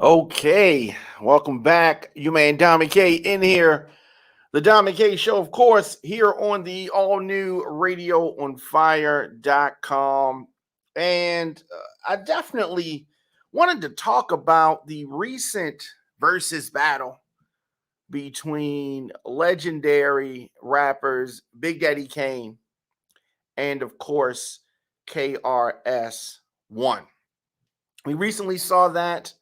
Okay, welcome back. You man, Dominic K in here. The Dominic K Show, of course, here on the all new RadioOnFire.com. And I definitely wanted to talk about the recent versus battle between legendary rappers Big Daddy Kane and, of course, KRS-One. We recently saw that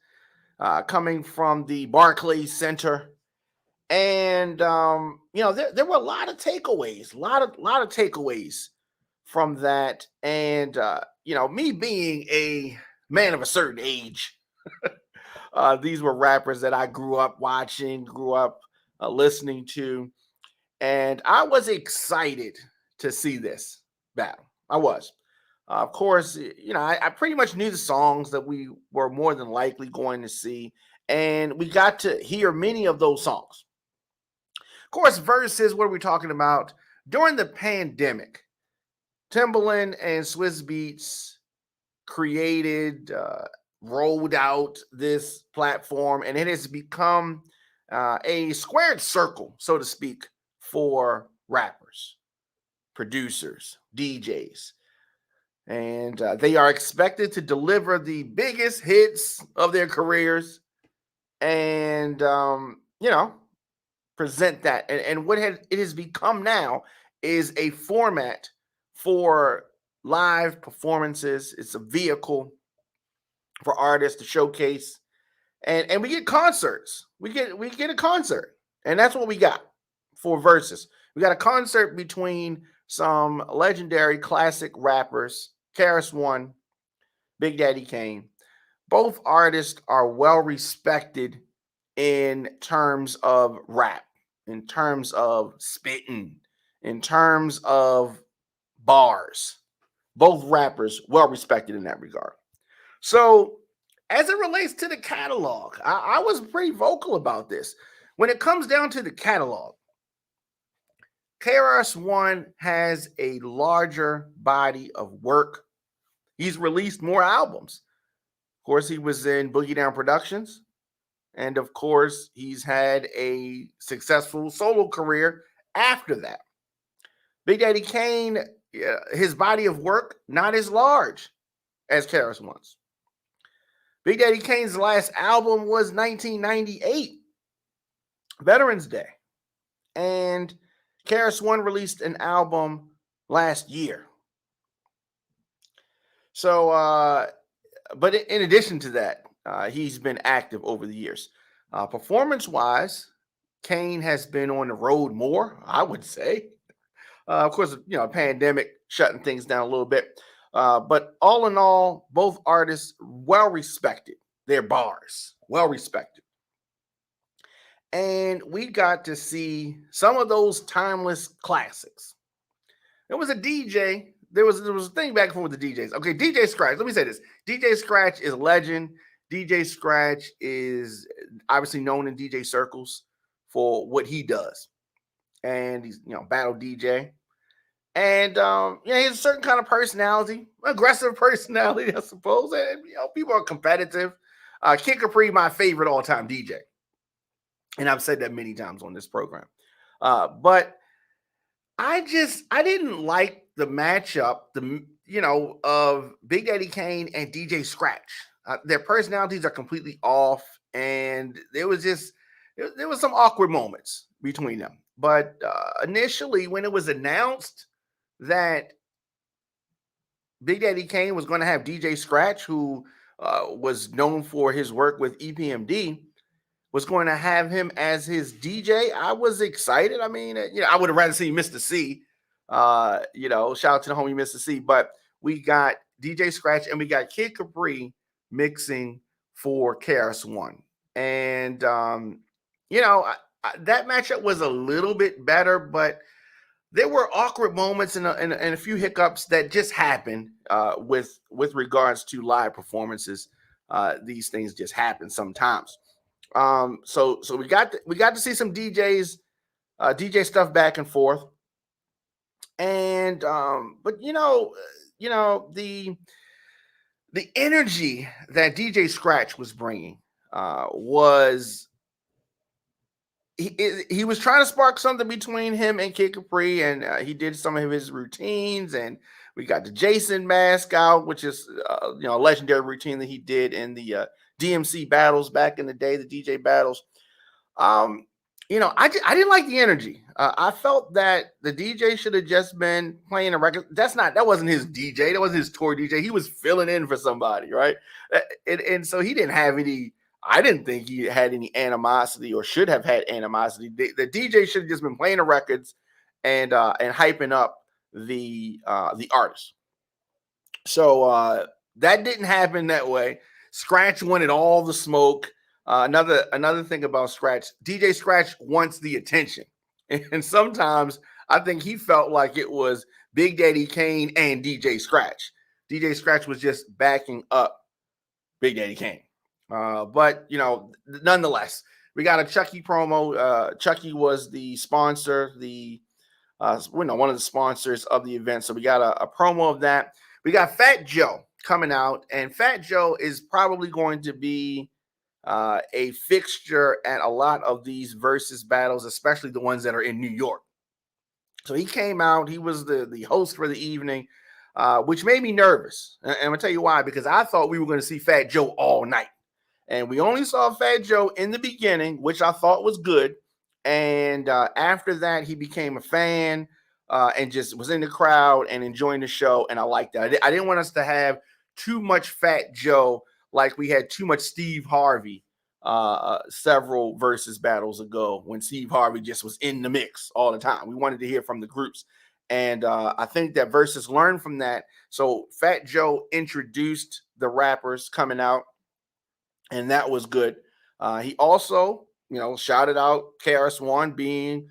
coming from the Barclays Center. And there were a lot of takeaways, a lot of takeaways from that. And me being a man of a certain age, these were rappers that I grew up watching, grew up listening to, and I was excited to see this battle. I was. Of course, I pretty much knew the songs that we were more than likely going to see, and we got to hear many of those songs. Of course, Verzuz, what are we talking about? During the pandemic, Timbaland and Swiss Beats created, rolled out this platform, and it has become a squared circle, so to speak, for rappers, producers, DJs. And they are expected to deliver the biggest hits of their careers and, present that. And what it has become now is a format for live performances. It's a vehicle for artists to showcase. And we get concerts. We get a concert. And that's what we got for Verzuz. We got a concert between some legendary classic rappers, KRS-One, Big Daddy Kane. Both artists are well respected in terms of rap, in terms of spitting, in terms of bars. Both rappers well respected in that regard. So, as it relates to the catalog, I was pretty vocal about this. When it comes down to the catalog, KRS-One has a larger body of work. He's released more albums. Of course, he was in Boogie Down Productions. And of course, he's had a successful solo career after that. Big Daddy Kane, his body of work, not as large as KRS-One's. Big Daddy Kane's last album was 1998, Veterans Day. And KRS-One released an album last year. So, but in addition to that, he's been active over the years. Performance-wise, Kane has been on the road more, I would say. Of course, pandemic shutting things down a little bit. But all in all, both artists well respected. Their bars, well respected. And we got to see some of those timeless classics. There was a DJ. There was a thing back and forth with the DJs. Okay, DJ Scratch. Let me say this. DJ Scratch is a legend. DJ Scratch is obviously known in DJ circles for what he does. And he's, battle DJ. And, he has a certain kind of personality, aggressive personality, I suppose. And, people are competitive. Kid Capri, my favorite all-time DJ. And I've said that many times on this program. But I didn't like the matchup, of Big Daddy Kane and DJ Scratch. Their personalities are completely off. And there was some awkward moments between them. But initially, when it was announced that Big Daddy Kane was going to have DJ Scratch, who was known for his work with EPMD, was going to have him as his DJ, I was excited. I mean, I would have rather seen Mr. C. Shout out to the homie Mr. C. But we got DJ Scratch and we got Kid Capri mixing for KRS-One. And, that matchup was a little bit better, but there were awkward moments and a few hiccups that just happened with regards to live performances. These things just happen sometimes. So we got to see some DJ stuff back and forth. And but the energy that DJ Scratch was bringing was he was trying to spark something between him and Kid Capri, and he did some of his routines, and we got the Jason mask out, which is a legendary routine that he did in the DMC battles back in the day, the DJ battles. I didn't like the energy. I felt that the DJ should have just been playing a record. That wasn't his DJ. That wasn't his tour DJ. He was filling in for somebody, right? And so he didn't have any. I didn't think he had any animosity or should have had animosity. The DJ should have just been playing the records and hyping up the artist. So that didn't happen that way. Scratch wanted all the smoke. Another thing about Scratch, DJ Scratch wants the attention, and sometimes I think he felt like it was Big Daddy Kane and DJ Scratch. DJ Scratch was just backing up Big Daddy Kane. But nonetheless, we got a Chucky promo. Chucky was the sponsor, one of the sponsors of the event. So we got a promo of that. We got Fat Joe coming out, and Fat Joe is probably going to be a fixture at a lot of these versus battles, especially the ones that are in New York. So he came out. He was the host for the evening, which made me nervous. And I'm going to tell you why, because I thought we were going to see Fat Joe all night. And we only saw Fat Joe in the beginning, which I thought was good. And after that, he became a fan and just was in the crowd and enjoying the show. And I liked that. I didn't want us to have too much Fat Joe like we had too much Steve Harvey several versus battles ago when Steve Harvey just was in the mix all the time. We wanted to hear from the groups. And I think that Verzuz learned from that. So Fat Joe introduced the rappers coming out, and that was good. He also, shouted out KRS-One being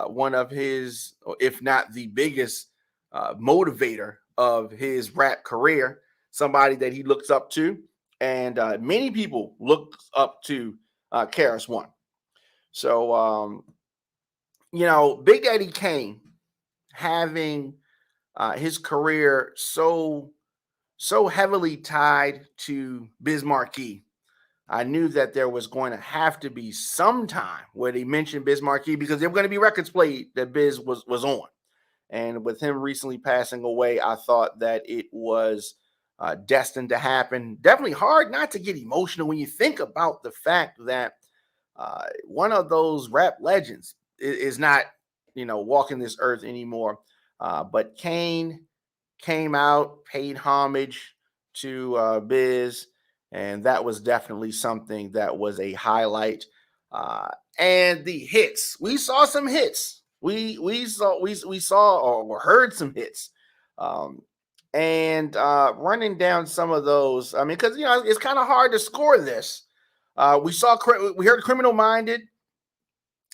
one of his, if not the biggest motivator of his rap career, somebody that he looks up to. And many people look up to KRS-One. So, Big Daddy Kane having his career so heavily tied to Biz Markie, I knew that there was going to have to be some time where they mentioned Biz Markie because there were going to be records played that Biz was on. And with him recently passing away, I thought that it was destined to happen. Definitely hard not to get emotional when you think about the fact that one of those rap legends is not, walking this earth anymore. But Kane came out, paid homage to Biz, and that was definitely something that was a highlight. And the hits, we saw some hits. We saw or heard some hits. And running down some of those, I mean, because it's kind of hard to score this. We heard Criminal Minded,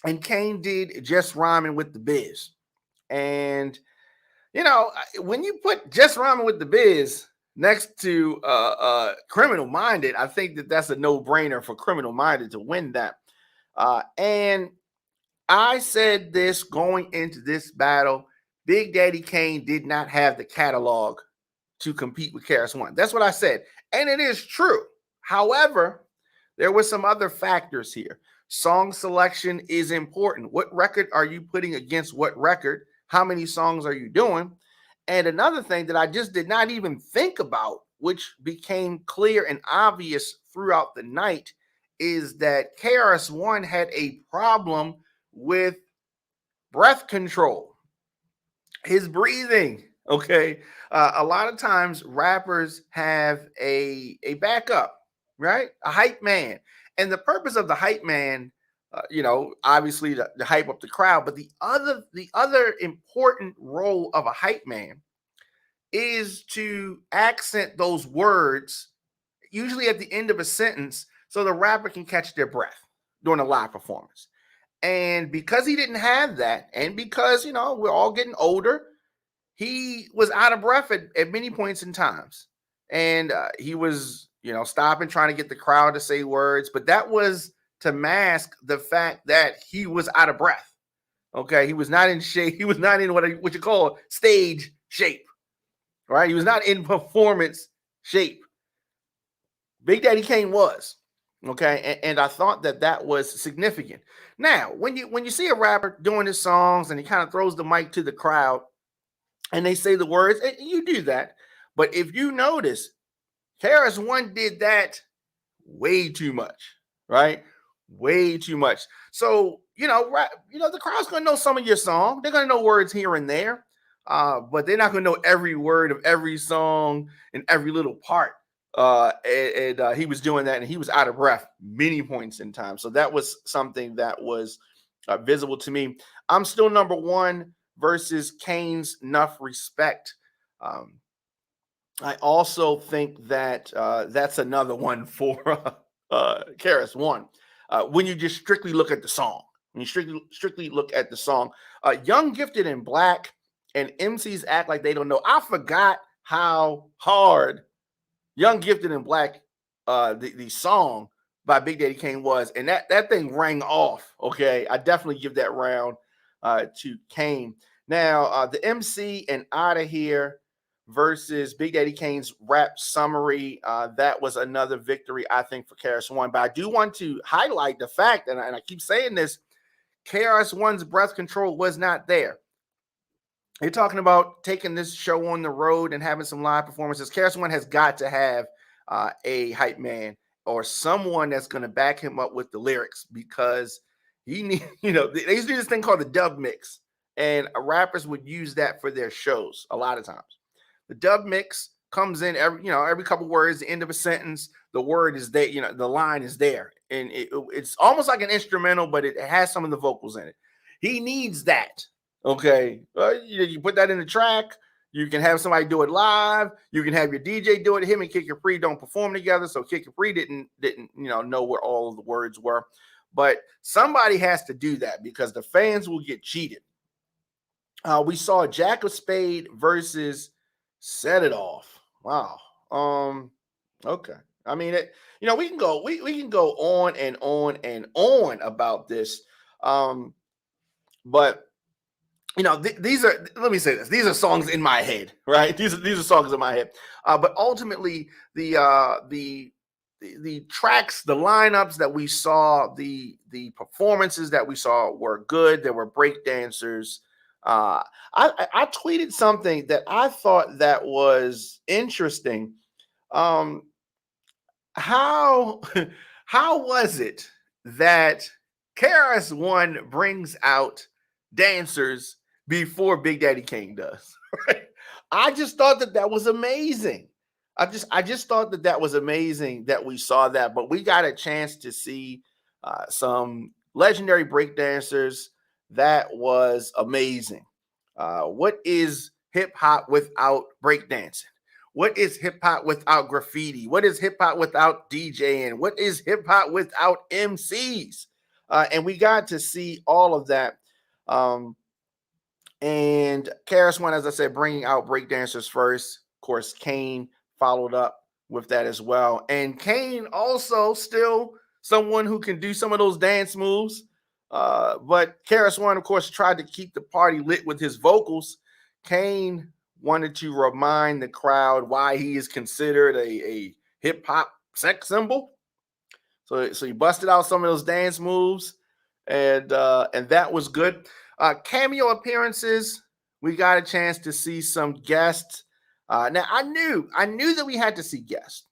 and Kane did Just Rhyming with the Biz. And when you put Just Rhyming with the Biz next to Criminal Minded, I think that's a no-brainer for Criminal Minded to win that. And I said this going into this battle, Big Daddy Kane did not have the catalog to compete with KRS-One. That's what I said. And it is true. However, there were some other factors here. Song selection is important. What record are you putting against what record? How many songs are you doing? And another thing that I just did not even think about, which became clear and obvious throughout the night, is that KRS-One had a problem with breath control, his breathing. Okay. A lot of times rappers have a backup, right? A hype man. And the purpose of the hype man, obviously to hype up the crowd, but the other important role of a hype man is to accent those words, usually at the end of a sentence, so the rapper can catch their breath during a live performance. And because he didn't have that, and because, we're all getting older, he was out of breath at many points in times. And he was, stopping, trying to get the crowd to say words. But that was to mask the fact that he was out of breath. Okay. He was not in shape. He was not in what you call stage shape. Right. He was not in performance shape. Big Daddy Kane was. Okay, and I thought that that was significant. Now, when you see a rapper doing his songs and he kind of throws the mic to the crowd and they say the words, and you do that. But if you notice, KRS-One did that way too much, right? Way too much. So the crowd's gonna know some of your song. They're gonna know words here and there, but they're not gonna know every word of every song and every little part. He was doing that, and he was out of breath many points in time. So that was something that was visible to me. I'm still number one versus Kane's Enough Respect. Um, I also think that that's another one for KRS-One. When you just strictly look at the song, when you strictly look at the song, Young, Gifted, and Black, and MCs Act Like They Don't Know. I forgot how hard Young, Gifted, and Black, the song by Big Daddy Kane was, and that thing rang off. Okay, I definitely give that round to Kane. Now, the MC and Outta Here versus Big Daddy Kane's rap summary. That was another victory, I think, for KRS-One. But I do want to highlight the fact, and I keep saying this, KRS-One's breath control was not there. You're talking about taking this show on the road and having some live performances. KRS-One has got to have a hype man or someone that's going to back him up with the lyrics, because he need, they used to do this thing called the dub mix, and rappers would use that for their shows a lot of times. The dub mix comes in every couple words, the end of a sentence, the word is there, the line is there, and it's almost like an instrumental, but it has some of the vocals in it. He needs that. Okay, you put that in the track. You can have somebody do it live. You can have your DJ do it. Him and Kid Capri don't perform together, so Kid Capri didn't know where all of the words were. But somebody has to do that, because the fans will get cheated. We saw Jack of Spade versus Set It Off. Wow. Okay. I mean, we can go on and on and on about this. But these are, let me say this, these are songs in my head, right? These are songs in my head. But ultimately, the tracks, the lineups that we saw, the performances that we saw were good. There were break dancers. I tweeted something that I thought that was interesting. How was it that KRS-One brings out dancers before Big Daddy Kane does? Right? I just thought that was amazing. I just thought that was amazing that we saw that. But we got a chance to see some legendary breakdancers. That was amazing. What is hip hop without breakdancing? What is hip hop without graffiti? What is hip hop without DJing? What is hip hop without MCs? And we got to see all of that. And KRS-One, as I said, bringing out breakdancers first. Of course, Kane followed up with that as well. And Kane also still someone who can do some of those dance moves. But KRS-One, of course, tried to keep the party lit with his vocals. Kane wanted to remind the crowd why he is considered a hip-hop sex symbol. So he busted out some of those dance moves, and that was good. Cameo appearances, we got a chance to see some guests. Now I knew that we had to see guests.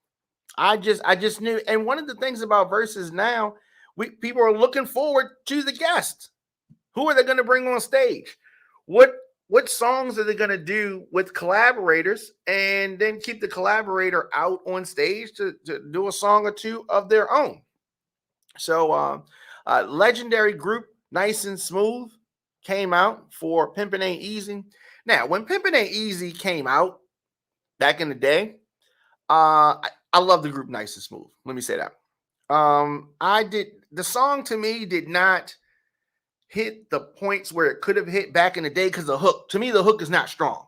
I just knew. And one of the things about Verzuz now, people are looking forward to the guests. Who are they going to bring on stage? What songs are they going to do with collaborators, and then keep the collaborator out on stage to do a song or two of their own? So legendary group Nice and Smooth came out for Pimpin' Ain't Easy. Now, when Pimpin' Ain't Easy came out back in the day, I love the group Nice and Smooth. Let me say that. The song to me did not hit the points where it could have hit back in the day, because the hook, to me, the hook is not strong.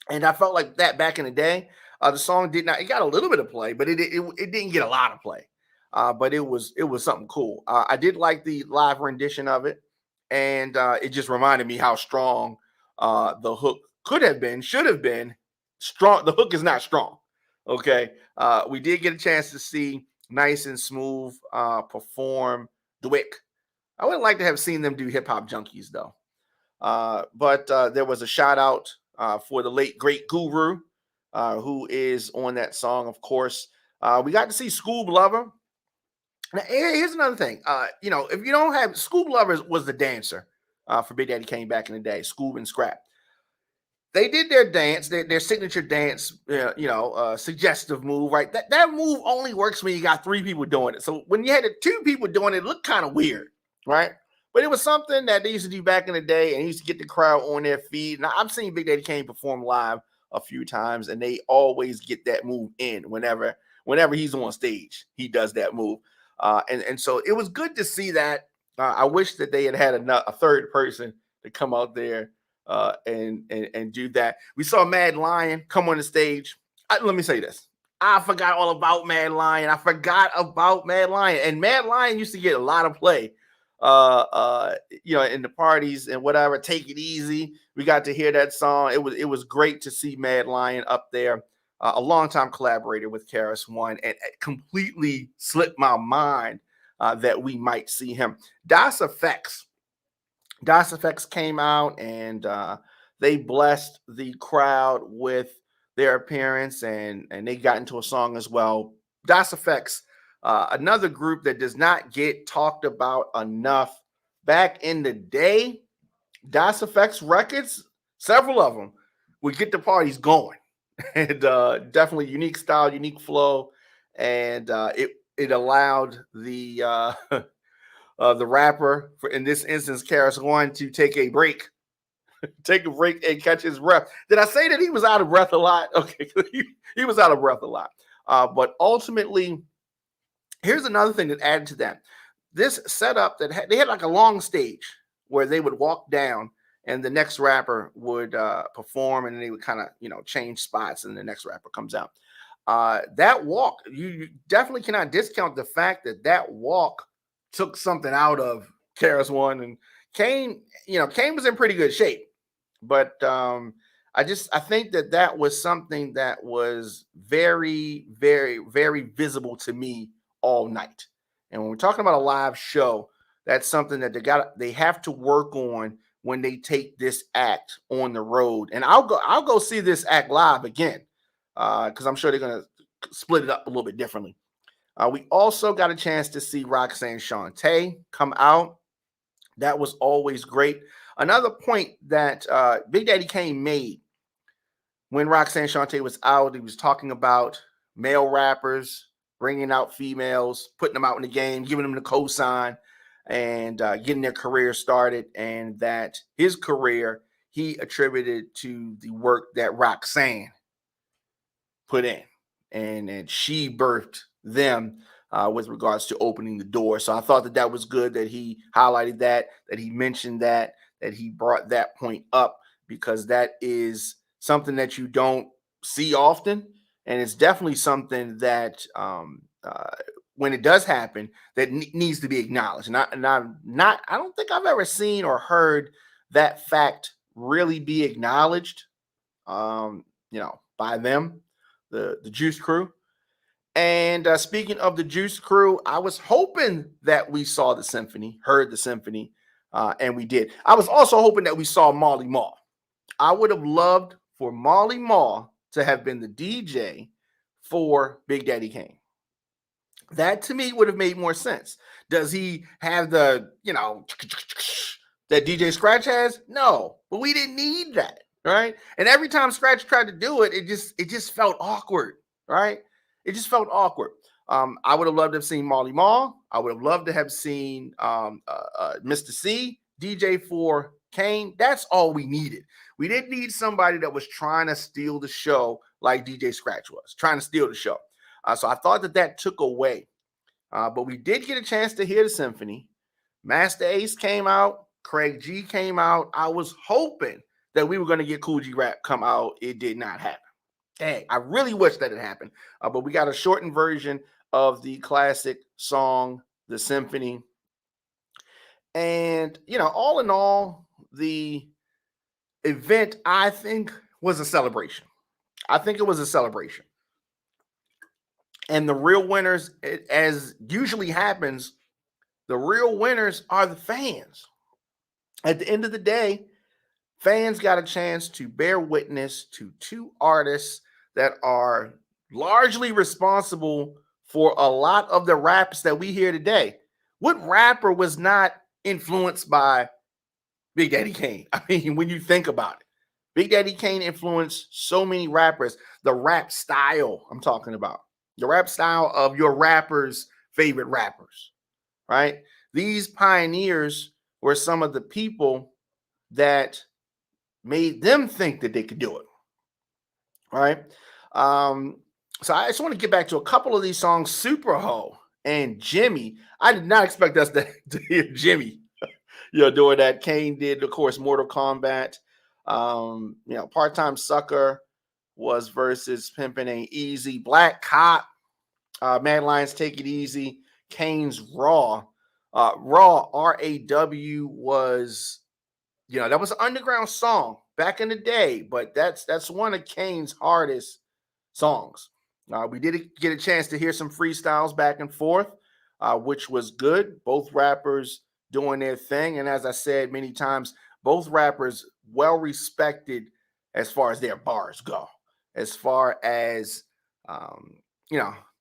And I felt like that back in the day. The song it got a little bit of play, but it didn't get a lot of play. But it was something cool. I did like the live rendition of it, and it just reminded me how strong the hook could have been, should have been. Strong. The hook is not strong. Okay. We did get a chance to see nice and smooth perform Dwick. I would like to have seen them do Hip Hop Junkies though. But there was a shout out for the late great Guru, who is on that song, of course. We got to see Scoob Lover. Now, here's another thing. If you don't have Scoob Lover was the dancer for Big Daddy Kane back in the day, Scoob and Scrap. They did their dance, their signature dance, suggestive move, right? That move only works when you got three people doing it. So when you had two people doing it, it looked kind of weird, right? But it was something that they used to do back in the day, and used to get the crowd on their feet. Now, I've seen Big Daddy Kane perform live a few times, and they always get that move in whenever he's on stage. He does that move, and so it was good to see that. I wish that they had a third person to come out there and do that. We saw Mad Lion come on the stage. Let me say this. I forgot all about Mad Lion. And Mad Lion used to get a lot of play in the parties and whatever. Take It Easy. We got to hear that song. It was great to see Mad Lion up there. A longtime collaborator with KRS-One, and it completely slipped my mind that we might see him. Das Effects came out, and they blessed the crowd with their appearance, and they got into a song as well. Das Effects, another group that does not get talked about enough. Back in the day, Das Effects records, several of them, would get the parties going. And definitely unique style, unique flow, and it allowed the rapper, in this instance, KRS-One, to take a break and catch his breath. Did I say that he was out of breath a lot? Okay, he was out of breath a lot. But ultimately, here's another thing that added to that. This setup that they had like a long stage where they would walk down, and the next rapper would perform, and they would kind of, change spots, and the next rapper comes out. That walk, you definitely cannot discount the fact that walk took something out of KRS-One and Kane. Kane was in pretty good shape, but I think that was something that was very, very, very visible to me all night. And when we're talking about a live show, that's something that they have to work on when they take this act on the road. And I'll go see this act live again, because I'm sure they're gonna split it up a little bit differently. We also got a chance to see Roxanne Shante come out. That was always great. Another point that Big Daddy Kane made when Roxanne Shante was out, he was talking about male rappers bringing out females, putting them out in the game, giving them the cosign, and getting their career started, and that his career he attributed to the work that Roxanne put in, and she birthed them with regards to opening the door. So I thought that was good that he highlighted that he mentioned that he brought that point up, because that is something that you don't see often, and it's definitely something that when it does happen, that needs to be acknowledged. I don't think I've ever seen or heard that fact really be acknowledged, by them, the Juice Crew. And speaking of the Juice Crew, I was hoping that we saw the symphony, heard the symphony, and we did. I was also hoping that we saw Marley Marl. I would have loved for Marley Marl to have been the DJ for Big Daddy Kane. That to me would have made more sense. Does he have the, that DJ Scratch has? No, but we didn't need that, right? And every time Scratch tried to do it, it just felt awkward, right? It just felt awkward. I would have loved to have seen Marley Marl. I would have loved to have seen Mr. C DJ for Kane. That's all we needed. We didn't need somebody that was trying to steal the show like DJ Scratch was, trying to steal the show. So I thought that took away. But we did get a chance to hear the symphony. Master Ace came out. Craig G came out. I was hoping that we were going to get Cool G Rap come out. It did not happen. Dang, I really wish that it happened. But we got a shortened version of the classic song, The Symphony. And, all in all, the event, I think, was a celebration. I think it was a celebration. And the real winners, as usually happens, the real winners are the fans. At the end of the day, fans got a chance to bear witness to two artists that are largely responsible for a lot of the raps that we hear today. What rapper was not influenced by Big Daddy Kane? I mean, when you think about it, Big Daddy Kane influenced so many rappers. The rap style I'm talking about, the rap style of your rappers' favorite rappers, right? These pioneers were some of the people that made them think that they could do it, right? So I just want to get back to a couple of these songs, Super Ho and Jimmy. I did not expect us to hear Jimmy, doing that. Kane did, of course, Mortal Kombat. Part-Time Sucker was versus Pimpin' Ain't Easy. Black Cop, Mad Lions Take It Easy. Kane's Raw. Raw, R-A-W, was, that was an underground song back in the day, but that's one of Kane's hardest songs. We did get a chance to hear some freestyles back and forth, which was good. Both rappers doing their thing. And as I said many times, both rappers well respected as far as their bars go, as far as,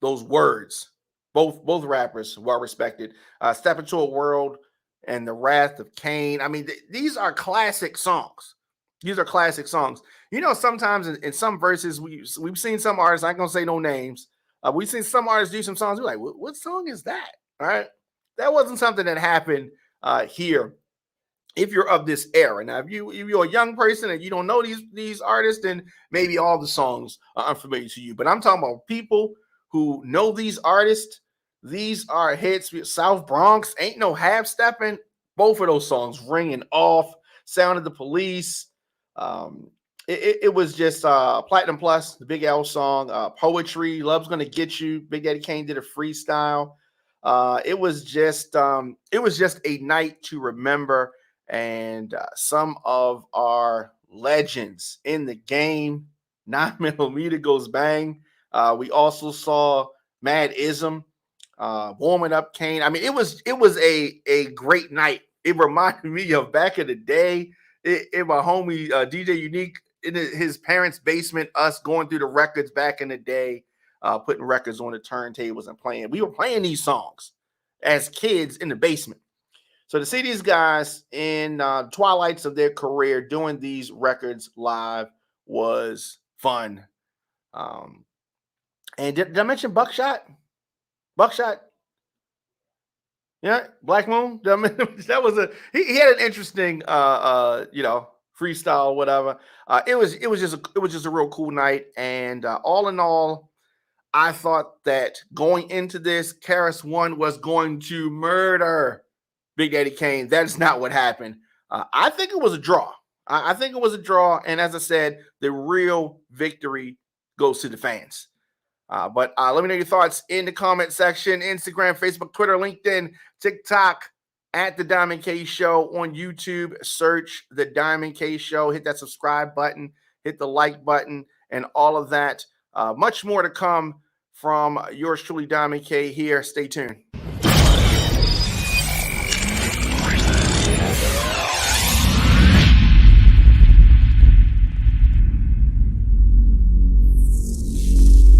those words. Both rappers well respected. Step Into a World and The Wrath of Kane. I mean, these are classic songs. These are classic songs. Sometimes in some verses, we've seen some artists, I ain't going to say no names. We've seen some artists do some songs. We're like, what song is that? All right. That wasn't something that happened here. If you're of this era. Now, if you're a young person and you don't know these artists, then maybe all the songs are unfamiliar to you. But I'm talking about people who know these artists. These are hits. South Bronx, Ain't No Half Stepping. Both of those songs ringing off. Sound of the Police. It was just Platinum Plus, the Big L song. Poetry, Love's Gonna Get You. Big Daddy Kane did a freestyle. It was just a night to remember. And some of our legends in the game. 9mm Goes Bang. We also saw Mad Ism warming up Kane. I mean, it was a great night. It reminded me of back in the day. In my homie DJ Unique in his parents' basement, us going through the records back in the day, putting records on the turntables and playing. We were playing these songs as kids in the basement. So to see these guys in twilights of their career doing these records live was fun. And did I mention Buckshot? Buckshot. Yeah, Black Moon. That was he had an interesting freestyle, whatever. It was just a real cool night. And all in all, I thought that going into this, KRS-One was going to murder Big Daddy Kane. That's not what happened. I think it was a draw. I think it was a draw. And as I said, the real victory goes to the fans. But let me know your thoughts in the comment section. Instagram, Facebook, Twitter, LinkedIn, TikTok, at The Diamond K Show. On YouTube, search The Diamond K Show. Hit that subscribe button. Hit the like button and all of that. Much more to come from yours truly, Diamond K, here. Stay tuned.